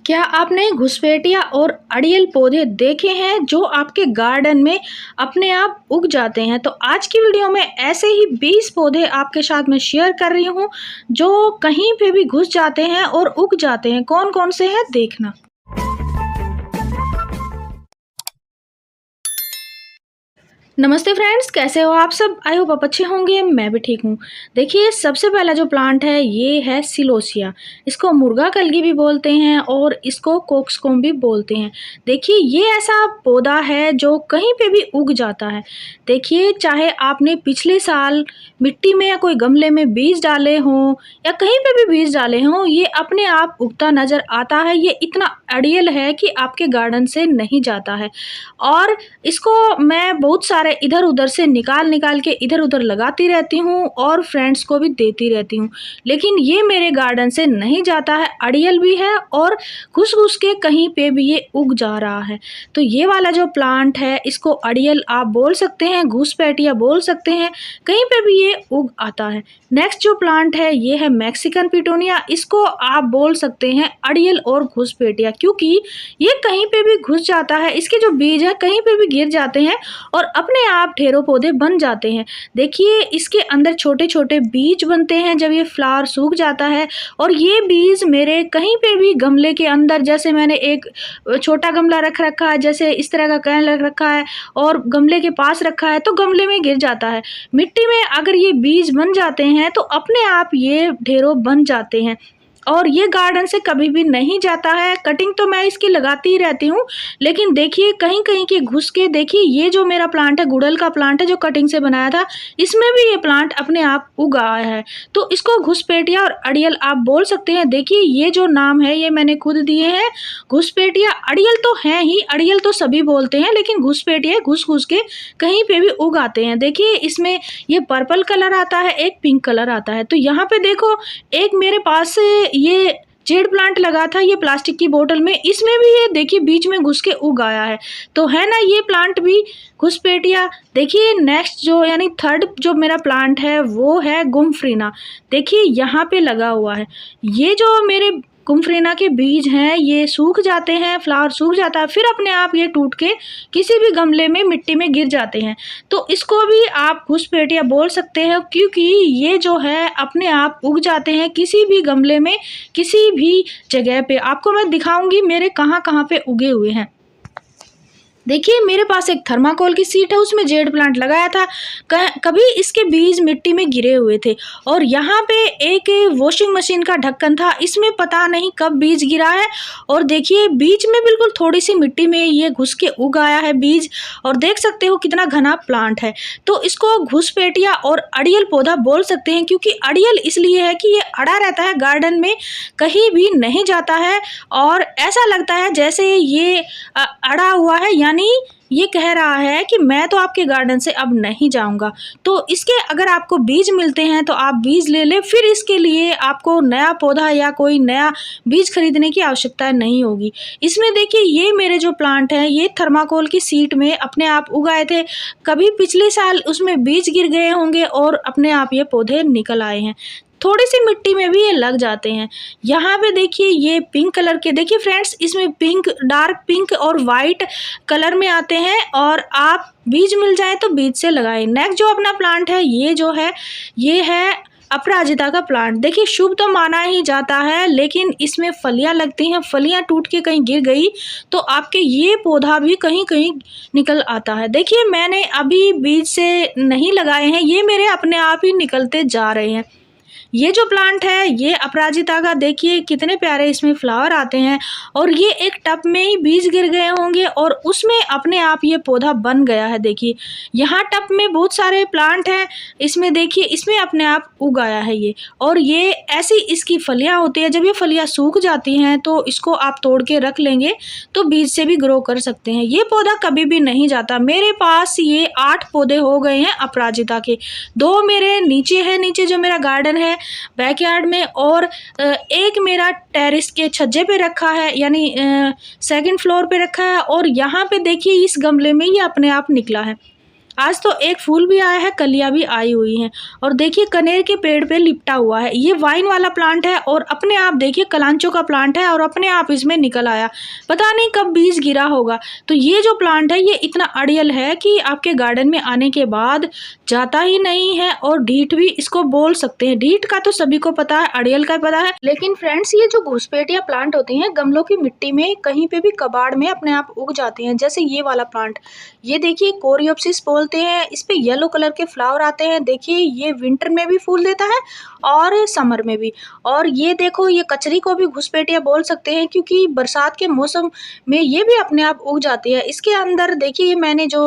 क्या आपने घुसपैठिया और अड़ियल पौधे देखे हैं जो आपके गार्डन में अपने आप उग जाते हैं? तो आज की वीडियो में ऐसे ही 20 पौधे आपके साथ में शेयर कर रही हूँ जो कहीं पे भी घुस जाते हैं और उग जाते हैं। कौन कौन से हैं देखना। नमस्ते फ्रेंड्स, कैसे हो आप सब? आई होप आप अच्छे होंगे, मैं भी ठीक हूँ। देखिए, सबसे पहला जो प्लांट है ये है सिलोसिया। इसको मुर्गा कलगी भी बोलते हैं और इसको कोक्सकोम भी बोलते हैं। देखिए, ये ऐसा पौधा है जो कहीं पे भी उग जाता है। देखिए, चाहे आपने पिछले साल मिट्टी में या कोई गमले में बीज डाले हों या कहीं पे भी बीज डाले हों, ये अपने आप उगता नज़र आता है। ये इतना अड़ियल है कि आपके गार्डन से नहीं जाता है और इसको मैं बहुत सारे इधर उधर से निकाल के इधर उधर लगाती रहती हूँ और फ्रेंड्स को भी देती रहती हूँ, लेकिन ये मेरे गार्डन से नहीं जाता है। अड़ियल भी है और घुस घुस के कहीं पे भी ये उग जा रहा है। तो ये वाला जो प्लांट है इसको अड़ियल आप बोल सकते हैं, घुसपैठिया बोल सकते हैं, कहीं पे भी ये उग आता है। नेक्स्ट जो प्लांट है ये है मैक्सिकन पिटोनिया। इसको आप बोल सकते हैं अड़ियल और घुसपैठिया, क्योंकि ये कहीं पे भी घुस जाता है। इसके जो बीज है कहीं पे भी गिर जाते हैं और अपने आप ढेरों पौधे बन जाते हैं। देखिए, इसके अंदर छोटे छोटे बीज बनते हैं जब ये फ्लावर सूख जाता है और ये बीज मेरे कहीं पे भी गमले के अंदर, जैसे मैंने एक छोटा गमला रख रखा है, जैसे इस तरह का कैन रख रखा है और गमले के पास रखा है, तो गमले में गिर जाता है। मिट्टी में अगर ये बीज बन जाते हैं तो अपने आप ये ढेरों बन जाते हैं और ये गार्डन से कभी भी नहीं जाता है। कटिंग तो मैं इसकी लगाती ही रहती हूँ, लेकिन देखिए कहीं कहीं के घुस के, देखिए ये जो मेरा प्लांट है, गुड़हल का प्लांट है जो कटिंग से बनाया था, इसमें भी ये प्लांट अपने आप उग आया है। तो इसको घुसपैठिया और अड़ियल आप बोल सकते हैं। देखिए, ये जो नाम है ये मैंने खुद दिए हैं। घुसपैठिया, अड़ियल तो है ही, अड़ियल तो सभी बोलते हैं, लेकिन घुसपैठिया घुस घुस के कहीं पे भी उग आते हैं। देखिए, इसमें ये पर्पल कलर आता है, एक पिंक कलर आता है। तो यहाँ पे देखो, एक मेरे पास ये जेड प्लांट लगा था ये प्लास्टिक की बोतल में, इसमें भी ये देखिए बीच में घुस के उग आया है। तो है ना, ये प्लांट भी घुसपैठिया। देखिए, नेक्स्ट जो यानी थर्ड जो मेरा प्लांट है वो है गुमफ्रीना। देखिए यहाँ पे लगा हुआ है। ये जो मेरे गुमफ्रीना के बीज हैं ये सूख जाते हैं, फ्लावर सूख जाता है, फिर अपने आप ये टूट के किसी भी गमले में मिट्टी में गिर जाते हैं। तो इसको भी आप घुसपैठिया बोल सकते हैं, क्योंकि ये जो है अपने आप उग जाते हैं किसी भी गमले में, किसी भी जगह पे। आपको मैं दिखाऊंगी मेरे कहाँ कहाँ पे उगे हुए हैं। देखिए, मेरे पास एक थर्माकोल की सीट है, उसमें जेड प्लांट लगाया था। कभी इसके बीज मिट्टी में गिरे हुए थे और यहाँ पे एक वॉशिंग मशीन का ढक्कन था, इसमें पता नहीं कब बीज गिरा है और देखिए बीच में बिल्कुल थोड़ी सी मिट्टी में ये घुस के उग आया है बीज, और देख सकते हो कितना घना प्लांट है। तो इसको घुसपैठिया और अड़ियल पौधा बोल सकते हैं, क्योंकि अड़ियल इसलिए है कि ये अड़ा रहता है गार्डन में, कहीं भी नहीं जाता है और ऐसा लगता है जैसे ये अड़ा हुआ है, यानी ये कह रहा है कि मैं तो आपके गार्डन से अब नहीं जाऊंगा। तो इसके अगर आपको बीज मिलते हैं तो आप बीज ले लें, फिर इसके लिए आपको नया पौधा या कोई नया बीज खरीदने की आवश्यकता नहीं होगी। इसमें देखिए, ये मेरे जो प्लांट हैं ये थर्माकोल की सीट में अपने आप उगाए थे। कभी पिछले साल उसमें बीज गिर गए होंगे और अपने आप ये पौधे निकल आए हैं। थोड़ी सी मिट्टी में भी ये लग जाते हैं। यहाँ पे देखिए ये पिंक कलर के, देखिए फ्रेंड्स, इसमें पिंक, डार्क पिंक और वाइट कलर में आते हैं और आप बीज मिल जाए तो बीज से लगाएं। नेक्स्ट जो अपना प्लांट है ये है अपराजिता का प्लांट। देखिए, शुभ तो माना ही जाता है, लेकिन इसमें फलियां लगती हैं, फलियां टूट के कहीं गिर गई तो आपके ये पौधा भी कहीं कहीं निकल आता है। देखिए, मैंने अभी बीज से नहीं लगाए हैं, ये मेरे अपने आप ही निकलते जा रहे हैं। ये जो प्लांट है ये अपराजिता का, देखिए कितने प्यारे इसमें फ्लावर आते हैं और ये एक टब में ही बीज गिर गए होंगे और उसमें अपने आप ये पौधा बन गया है। देखिए, यहाँ टब में बहुत सारे प्लांट हैं, इसमें देखिए इसमें अपने आप उग आया है ये, और ये ऐसी इसकी फलियाँ होती है। जब ये फलियाँ सूख जाती हैं तो इसको आप तोड़ के रख लेंगे तो बीज से भी ग्रो कर सकते हैं। ये पौधा कभी भी नहीं जाता। मेरे पास ये 8 पौधे हो गए हैं अपराजिता के। 2 मेरे नीचे है, नीचे जो मेरा गार्डन है बैकयार्ड में, और एक मेरा टेरेस के छज्जे पे रखा है, यानी सेकंड फ्लोर पे रखा है, और यहाँ पे देखिए इस गमले में ये अपने आप निकला है। आज तो एक फूल भी आया है, कलियां भी आई हुई हैं। और देखिए कनेर के पेड़ पे लिपटा हुआ है, ये वाइन वाला प्लांट है और अपने आप देखिए कलांचो का प्लांट है और अपने आप इसमें निकल आया, पता नहीं कब बीज गिरा होगा। तो ये जो प्लांट है ये इतना अड़ियल है कि आपके गार्डन में आने के बाद जाता ही नहीं है। और ढीठ भी इसको बोल सकते हैं, ढीठ का तो सभी को पता है, अड़ियल का पता है, लेकिन फ्रेंड्स ये जो घुसपैठिया प्लांट होती हैं गमलों की मिट्टी में कहीं पे भी कबाड़ में अपने आप उग जाती हैं। जैसे ये वाला प्लांट, ये देखिए कोरियोप्सिस बोलते हैं, इस पे येलो कलर के फ्लावर आते हैं। देखिए ये विंटर में भी फूल देता है और समर में भी। और ये देखो ये कचरी को भी घुसपैठिया बोल सकते हैं क्योंकि बरसात के मौसम में ये भी अपने आप उग जाती है। इसके अंदर देखिए ये मैंने जो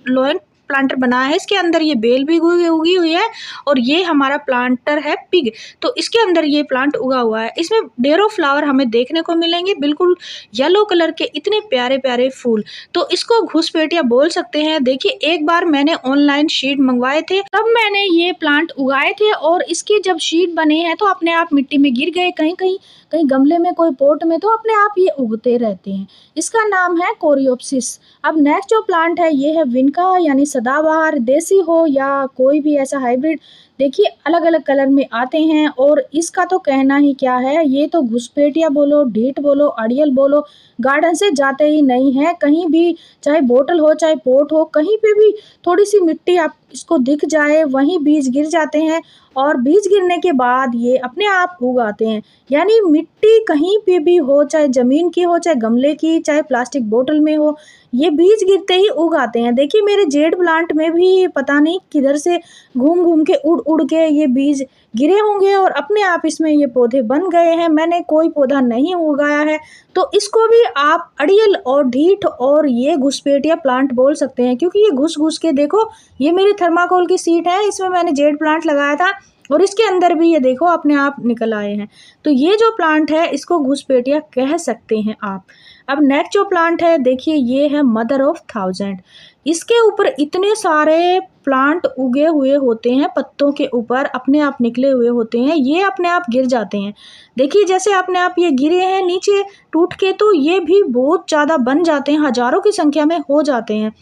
लोयन प्लांटर बनाया है इसके अंदर ये बेल भी उगी हुई है और ये हमारा प्लांटर है पिग, तो इसके अंदर ये प्लांट उगा हुआ है। इसमें ढेरों फ्लावर हमें देखने को मिलेंगे, बिल्कुल येलो कलर के इतने प्यारे प्यारे फूल, तो इसको घुसपैठिया बोल सकते हैं। देखिए एक बार मैंने ऑनलाइन शीट मंगवाए थे, तब मैंने ये प्लांट उगाए थे और इसके जब शीट बने हैं तो अपने आप मिट्टी में गिर गए, कहीं कहीं कहीं गमले में कोई पोट में, तो अपने आप ये उगते रहते हैं। इसका नाम है कोरियोप्सिस। अब नेक्स्ट जो प्लांट है ये है विनका, यानी सदाबहार, देसी हो या कोई भी ऐसा हाइब्रिड, देखिए अलग अलग कलर में आते हैं। और इसका तो कहना ही क्या है, ये तो घुसपैठिया बोलो, ढीठ बोलो, अड़ियल बोलो, गार्डन से जाते ही नहीं है कहीं भी, चाहे बोतल हो चाहे पोट हो, कहीं पे भी थोड़ी सी मिट्टी आप इसको दिख जाए वहीं बीज गिर जाते हैं और बीज गिरने के बाद ये अपने आप उगाते हैं। यानी मिट्टी कहीं पे भी हो, चाहे ज़मीन की हो, चाहे गमले की, चाहे प्लास्टिक बोतल में हो, ये बीज गिरते ही उगाते हैं। देखिए मेरे जेड प्लांट में भी पता नहीं किधर से घूम घूम के उड़ उड़ के ये बीज गिरे होंगे और अपने आप इसमें ये पौधे बन गए हैं। मैंने कोई पौधा नहीं उगाया है, तो इसको भी आप अड़ियल और ढीठ और ये घुसपैठिया प्लांट बोल सकते हैं क्योंकि ये घुस घुस के, देखो ये मेरी थर्माकोल की सीट है, इसमें मैंने जेड प्लांट लगाया था और इसके अंदर भी ये देखो अपने आप निकल आए हैं। तो ये जो प्लांट है इसको घुसपैठिया कह सकते हैं आप। अब नेक्स्ट जो प्लांट है देखिए ये है मदर ऑफ थाउजेंड। इसके ऊपर इतने सारे प्लांट उगे हुए होते हैं, पत्तों के ऊपर अपने आप निकले हुए होते हैं, ये अपने आप गिर जाते हैं। देखिए जैसे अपने आप ये गिरे हैं नीचे टूट के, तो ये भी बहुत ज़्यादा बन जाते हैं, हजारों की संख्या में हो जाते हैं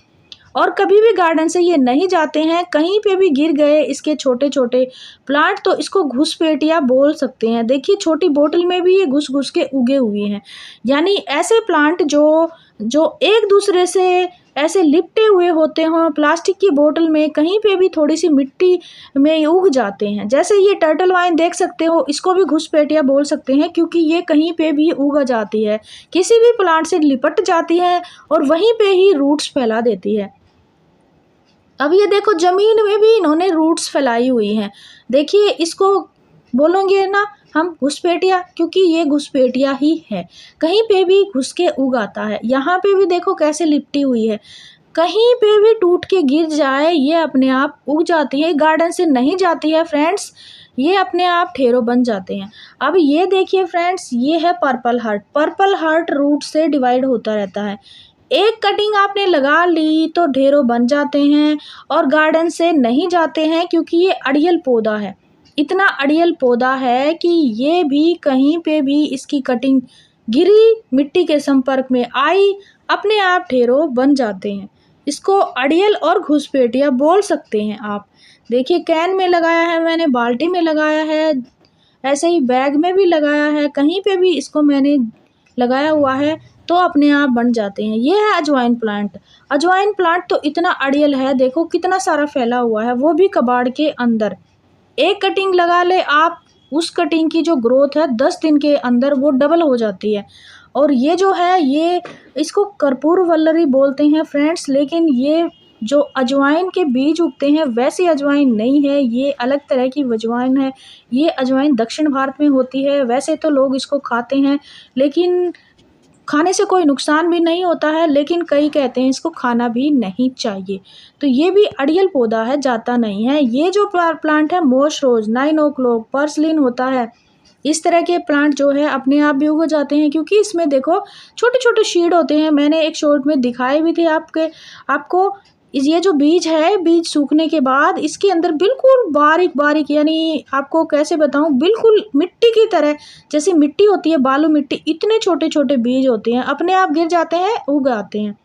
और कभी भी गार्डन से ये नहीं जाते हैं। कहीं पे भी गिर गए इसके छोटे छोटे प्लांट तो इसको घुसपैठिया बोल सकते हैं। देखिए छोटी बोतल में भी ये घुस घुस के उगे हुए हैं, यानी ऐसे प्लांट जो जो एक दूसरे से ऐसे लिपटे हुए होते हों, प्लास्टिक की बोतल में कहीं पे भी थोड़ी सी मिट्टी में उग जाते हैं। जैसे ये टर्टल वाइन देख सकते हो, इसको भी घुसपैठिया बोल सकते हैं क्योंकि ये कहीं पे भी उग जाती है, किसी भी प्लांट से लिपट जाती है और वहीं पे ही रूट्स फैला देती है। अब ये देखो जमीन में भी इन्होंने रूट्स फैलाई हुई हैं। देखिए इसको बोलोगे ना हम घुसपैठिया, क्योंकि ये घुसपैठिया ही है, कहीं पे भी घुस के उगाता है। यहाँ पे भी देखो कैसे लिपटी हुई है, कहीं पे भी टूट के गिर जाए ये अपने आप उग जाती है, गार्डन से नहीं जाती है फ्रेंड्स, ये अपने आप ठेरों बन जाते हैं। अब ये देखिए फ्रेंड्स ये है purple heart. Purple heart route से डिवाइड होता रहता है, एक कटिंग आपने लगा ली तो ढेरों बन जाते हैं और गार्डन से नहीं जाते हैं क्योंकि ये अड़ियल पौधा है, इतना अड़ियल पौधा है कि ये भी कहीं पे भी इसकी कटिंग गिरी, मिट्टी के संपर्क में आई, अपने आप ढेरों बन जाते हैं। इसको अड़ियल और घुसपैठिया बोल सकते हैं आप। देखिए कैन में लगाया है मैंने, बाल्टी में लगाया है, ऐसे ही बैग में भी लगाया है, कहीं पे भी इसको मैंने लगाया हुआ है तो अपने आप बन जाते हैं। ये है अजवाइन प्लांट। अजवाइन प्लांट तो इतना अड़ियल है, देखो कितना सारा फैला हुआ है, वो भी कबाड़ के अंदर। एक कटिंग लगा ले आप, उस कटिंग की जो ग्रोथ है 10 दिन के अंदर वो डबल हो जाती है। और ये जो है ये इसको कर्पूर वल्लरी बोलते हैं फ्रेंड्स, लेकिन ये जो अजवाइन के बीज उगते हैं वैसी अजवाइन नहीं है, ये अलग तरह की अजवाइन है। ये अजवाइन दक्षिण भारत में होती है, वैसे तो लोग इसको खाते हैं, लेकिन खाने से कोई नुकसान भी नहीं होता है, लेकिन कई कहते हैं इसको खाना भी नहीं चाहिए। तो ये भी अड़ियल पौधा है, जाता नहीं है। ये जो प्लांट है मोश रोज, 9 o'clock, पर्सलिन होता है, इस तरह के प्लांट जो है अपने आप भी उग जाते हैं क्योंकि इसमें देखो छोटे छोटे शीड होते हैं। मैंने एक शॉर्ट में दिखाए भी थे आपको ये जो बीज है, बीज सूखने के बाद इसके अंदर बिल्कुल बारीक बारीक, यानी आपको कैसे बताऊं, बिल्कुल मिट्टी की तरह, जैसे मिट्टी होती है बालू मिट्टी, इतने छोटे छोटे बीज होते हैं, अपने आप गिर जाते हैं, उग आते हैं।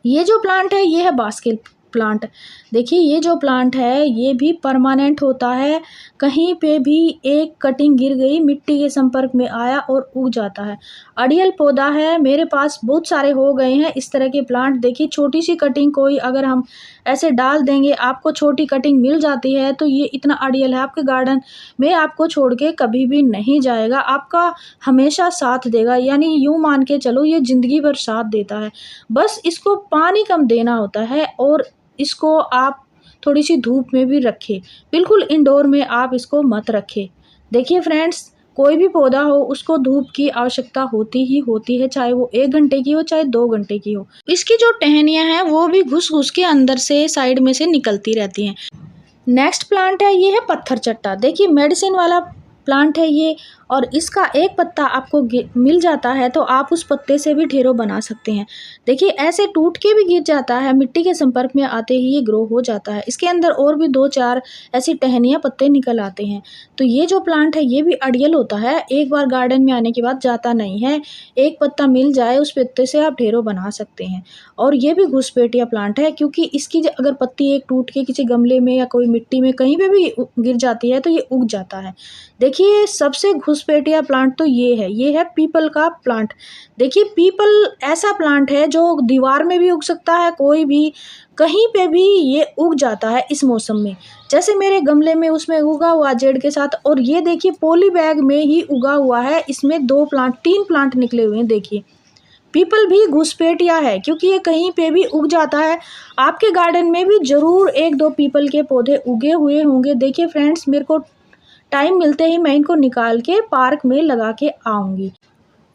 ये जो प्लांट है ये है बास्केट प्लांट। देखिए ये जो प्लांट है ये भी परमानेंट होता है, कहीं पे भी एक कटिंग गिर गई, मिट्टी के संपर्क में आया और उग जाता है। अड़ियल पौधा है, मेरे पास बहुत सारे हो गए हैं इस तरह के प्लांट। देखिए छोटी सी कटिंग कोई अगर हम ऐसे डाल देंगे, आपको छोटी कटिंग मिल जाती है, तो ये इतना अड़ियल है आपके गार्डन में आपको छोड़ के कभी भी नहीं जाएगा, आपका हमेशा साथ देगा। यानी यूँ मान के चलो ये ज़िंदगी भर साथ देता है। बस इसको पानी कम देना होता है और इसको आप थोड़ी-सी धूप में भी रखें, बिल्कुल इंडोर में आप इसको मत रखें। देखिए फ्रेंड्स, कोई भी पौधा हो उसको धूप की आवश्यकता होती ही होती है, चाहे वो 1 घंटे की हो, चाहे 2 घंटे की हो। इसकी जो टहनियाँ हैं वो भी घुस-घुस के अंदर से साइड में से निकलती रहती हैं। नेक्स्ट प्लांट है, ये है पत्थर चट्टा। देखिए मेडिसिन वाला प्लांट है ये, और इसका एक पत्ता आपको मिल जाता है तो आप उस पत्ते से भी ढेरों बना सकते हैं। देखिए ऐसे टूट के भी गिर जाता है, मिट्टी के संपर्क में आते ही ये ग्रो हो जाता है। इसके अंदर और भी 2-4 ऐसी टहनियाँ पत्ते निकल आते हैं। तो ये जो प्लांट है ये भी अड़ियल होता है, एक बार गार्डन में आने के बाद जाता नहीं है। एक पत्ता मिल जाए उस पत्ते से आप ढेरों बना सकते हैं। और ये भी घुसपैठिया प्लांट है, क्योंकि इसकी अगर पत्ती एक टूट के किसी गमले में या कोई मिट्टी में कहीं पे भी गिर जाती है तो ये उग जाता है। देखिए सबसे घुसपैठिया प्लांट तो ये है पीपल का प्लांट। देखिए पीपल ऐसा प्लांट है जो दीवार में भी उग सकता है, कोई भी कहीं पे भी ये उग जाता है इस मौसम में। जैसे मेरे गमले में उसमें उगा हुआ जेड के साथ, और ये देखिए पॉली बैग में ही उगा हुआ है, इसमें 3 प्लांट निकले हुए हैं। देखिए पीपल भी घुसपैठिया है क्योंकि ये कहीं पे भी उग जाता है। आपके गार्डन में भी ज़रूर 1-2 पीपल के पौधे उगे हुए होंगे। देखिए फ्रेंड्स, मेरे को टाइम मिलते ही मैं इनको निकाल के पार्क में लगा के आऊँगी।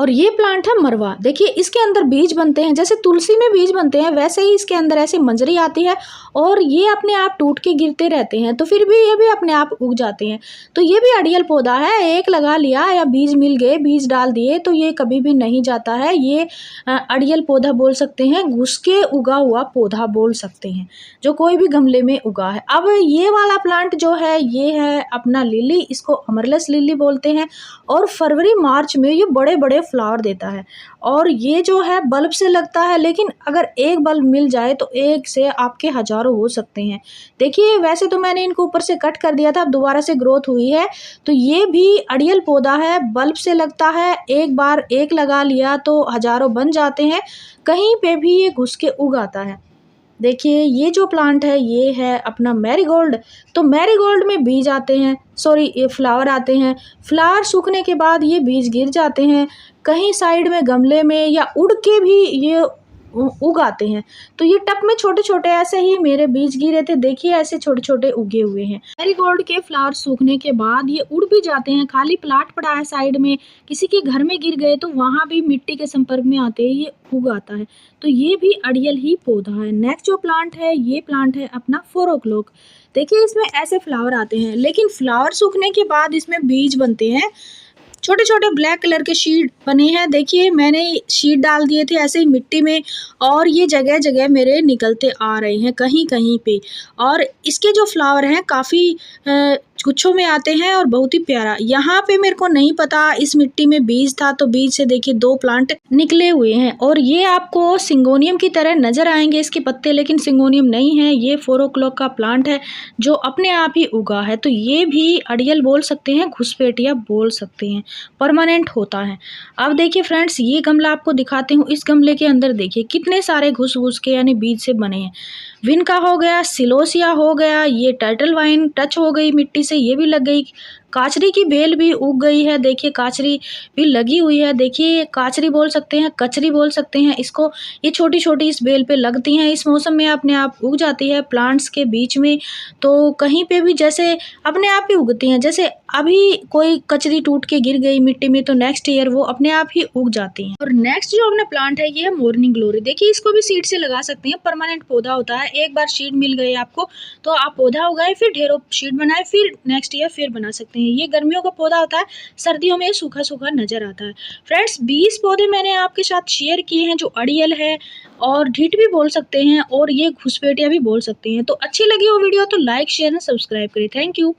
और ये प्लांट है मरवा। देखिए इसके अंदर बीज बनते हैं, जैसे तुलसी में बीज बनते हैं वैसे ही इसके अंदर ऐसी मंजरी आती है और ये अपने आप टूट के गिरते रहते हैं, तो फिर भी ये भी अपने आप उग जाते हैं। तो ये भी अड़ियल पौधा है, एक लगा लिया या बीज मिल गए, बीज डाल दिए तो ये कभी भी नहीं जाता है। ये अड़ियल पौधा बोल सकते हैं, घुस के उगा हुआ पौधा बोल सकते हैं, जो कोई भी गमले में उगा है। अब ये वाला प्लांट जो है ये है अपना लिली, इसको अमरलेस लिली बोलते हैं, और फरवरी मार्च में ये बड़े बड़े फ्लावर देता है। और ये जो है बल्ब से लगता है, लेकिन अगर एक बल्ब मिल जाए तो एक से आपके हजारों हो सकते हैं। देखिए वैसे तो मैंने इनको ऊपर से कट कर दिया था, अब दोबारा से ग्रोथ हुई है। तो ये भी अड़ियल पौधा है, बल्ब से लगता है, एक बार एक लगा लिया तो हजारों बन जाते हैं, कहीं पे भी ये घुस के उग आता है। देखिए ये जो प्लांट है ये है अपना मैरीगोल्ड। तो मैरीगोल्ड में बीज आते हैं, सॉरी ये फ्लावर आते हैं, फ्लावर सूखने के बाद ये बीज गिर जाते हैं, कहीं साइड में गमले में या उड़ के भी ये उग आते हैं। तो ये टब में छोटे छोटे ऐसे ही मेरे बीज गिरे थे, देखिए ऐसे छोटे छोटे उगे हुए हैं। मैरीगोल्ड के फ्लावर सूखने के बाद ये उड़ भी जाते हैं, खाली प्लाट पड़ा है साइड में, किसी के घर में गिर गए तो वहाँ भी मिट्टी के संपर्क में आते ही ये उग आता है। तो ये भी अड़ियल ही पौधा है। नेक्स्ट जो प्लांट है ये प्लांट है अपना 4 o'clock। देखिए इसमें ऐसे फ्लावर आते हैं, लेकिन फ्लावर सूखने के बाद इसमें बीज बनते हैं, छोटे छोटे ब्लैक कलर के शीट बने हैं। देखिए मैंने शीट डाल दिए थे ऐसे ही मिट्टी में, और ये जगह जगह मेरे निकलते आ रहे हैं कहीं कहीं पे। और इसके जो फ्लावर हैं काफ़ी गुच्छों में आते हैं और बहुत ही प्यारा। यहाँ पे मेरे को नहीं पता इस मिट्टी में बीज था, तो बीज से देखिए 2 प्लांट निकले हुए हैं। और ये आपको सिंगोनियम की तरह नज़र आएंगे इसके पत्ते, लेकिन सिंगोनियम नहीं है, ये 4 o'clock का प्लांट है जो अपने आप ही उगा है। तो ये भी अड़ियल बोल सकते हैं, घुसपैठिया बोल सकते हैं, परमानेंट होता है। अब देखिए फ्रेंड्स, ये गमला आपको दिखाती हूँ। इस गमले के अंदर देखिए कितने सारे घुस घुस के यानी बीज से बने हैं। विनका हो गया, सिलोसिया हो गया, ये टर्टल वाइन टच हो गई मिट्टी से, ये भी लग गई। काचरी की बेल भी उग गई है, देखिए काचरी भी लगी हुई है। देखिए काचरी बोल सकते हैं, कचरी बोल सकते हैं इसको। ये छोटी छोटी इस बेल पे लगती हैं, इस मौसम में अपने आप उग जाती है प्लांट्स के बीच में। तो कहीं पे भी जैसे अपने आप ही उगती हैं, जैसे अभी कोई कचरी टूट के गिर गई मिट्टी में तो नेक्स्ट ईयर वो अपने आप ही उग जाती हैं। और नेक्स्ट जो अपना प्लांट है ये है मॉर्निंग ग्लोरी। देखिए इसको भी सीड से लगा सकते हैं, परमानेंट पौधा होता है। एक बार सीड मिल गई आपको तो आप पौधा उगाए, फिर ढेरों सीड बनाए, फिर नेक्स्ट ईयर फिर बना सकते हैं। ये गर्मियों का पौधा होता है, सर्दियों में सूखा सूखा नजर आता है। फ्रेंड्स 20 पौधे मैंने आपके साथ शेयर किए हैं जो अड़ियल है और ढीठ भी बोल सकते हैं और ये घुसपैठिया भी बोल सकते हैं। तो अच्छी लगी वो वीडियो तो लाइक शेयर एंड सब्सक्राइब करें। Thank you.